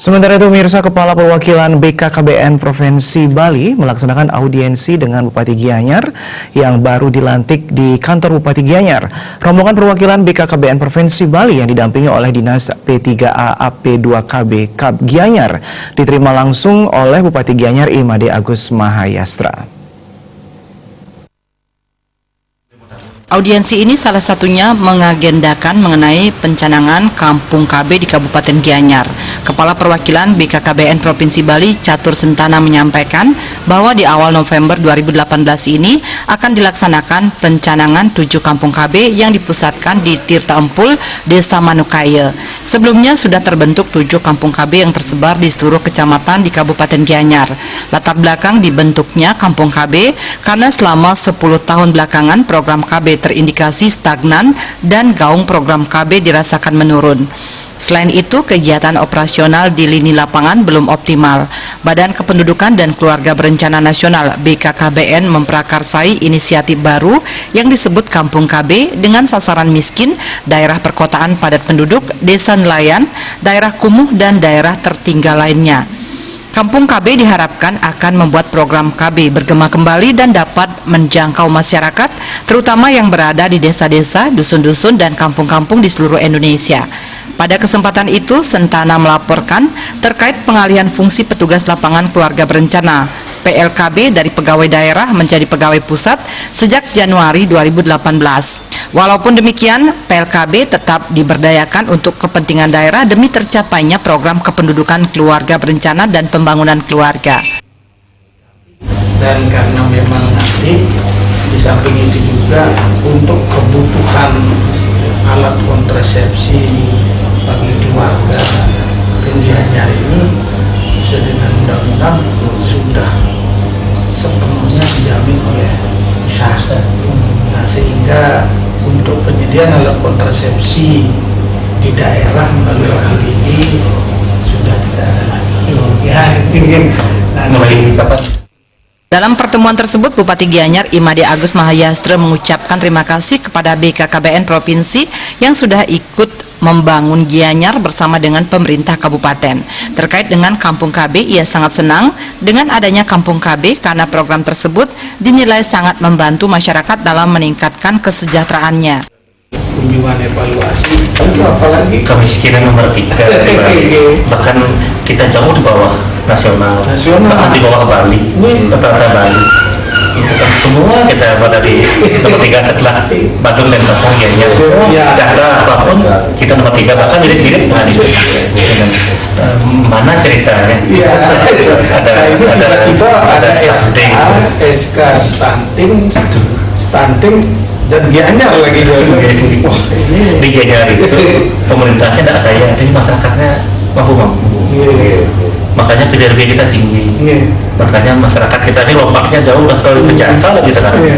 Sementara itu, pemirsa, Kepala Perwakilan BKKBN Provinsi Bali melaksanakan audiensi dengan Bupati Gianyar yang baru dilantik di kantor Bupati Gianyar. Rombongan perwakilan BKKBN Provinsi Bali yang didampingi oleh Dinas P3A AP2KB Kab Gianyar diterima langsung oleh Bupati Gianyar Imade Agus Mahayastra. Audiensi ini salah satunya mengagendakan mengenai pencanangan Kampung KB di Kabupaten Gianyar. Kepala Perwakilan BKKBN Provinsi Bali Catur Sentana menyampaikan bahwa di awal November 2018 ini akan dilaksanakan pencanangan 7 Kampung KB yang dipusatkan di Tirta Empul, Desa Manukaya. Sebelumnya sudah terbentuk 7 Kampung KB yang tersebar di seluruh kecamatan di Kabupaten Gianyar. Latar belakang dibentuknya Kampung KB karena selama 10 tahun belakangan program KB terindikasi stagnan dan gaung program KB dirasakan menurun. Selain itu, kegiatan operasional di lini lapangan belum optimal. Badan Kependudukan dan Keluarga Berencana Nasional BKKBN memprakarsai inisiatif baru yang disebut Kampung KB dengan sasaran miskin, daerah perkotaan padat penduduk, desa nelayan, daerah kumuh, dan daerah tertinggal lainnya. Kampung KB diharapkan akan membuat program KB bergema kembali dan dapat menjangkau masyarakat, terutama yang berada di desa-desa, dusun-dusun, dan kampung-kampung di seluruh Indonesia. Pada kesempatan itu, Sentana melaporkan terkait pengalihan fungsi petugas lapangan keluarga berencana PLKB dari pegawai daerah menjadi pegawai pusat sejak Januari 2018. Walaupun demikian, PLKB tetap diberdayakan untuk kepentingan daerah demi tercapainya program kependudukan keluarga berencana dan pembangunan keluarga. Dan karena memang nanti di samping itu juga untuk kebutuhan alat kontrasepsi bagi keluarga Gianyar ini sesuai dengan undang-undang sudah sepenuhnya dijamin oleh usaha. Nah, sehingga untuk penyediaan alat kontrasepsi di daerah melalui APBD sudah tidak ada lagi. Ya, mungkin Dalam pertemuan tersebut, Bupati Gianyar Imade Agus Mahayastra mengucapkan terima kasih kepada BKKBN Provinsi yang sudah ikut membangun Gianyar bersama dengan pemerintah kabupaten. Terkait dengan Kampung KB, ia sangat senang dengan adanya Kampung KB karena program tersebut dinilai sangat membantu masyarakat dalam meningkatkan kesejahteraannya. Kunjungan evaluasi itu apalagi kemiskinan nomor 3 bahkan kita jauh di bawah nasional. Bahkan di bawah Bali, rata-rata Bali itu kan semua kita pada di nomor 3 setelah Bandung dan Pasang Gianyar. Data apapun kita nomor 3, bahkan mirip-mirip dengan itu. Mana ceritanya? Ada stunting, SK stunting dan Gianyar lagi. Wah, ini di Gianyar itu pemerintahnya tidak kaya, jadi masyarakatnya mampu-mampu. Makanya PDRB kita tinggi. Makanya masyarakat kita ini lompatnya jauh udah ke jasa lagi sekarang.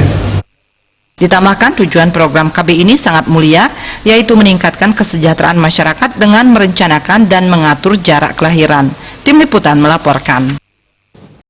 Ditambahkan tujuan program KB ini sangat mulia, yaitu meningkatkan kesejahteraan masyarakat dengan merencanakan dan mengatur jarak kelahiran. Tim Liputan melaporkan.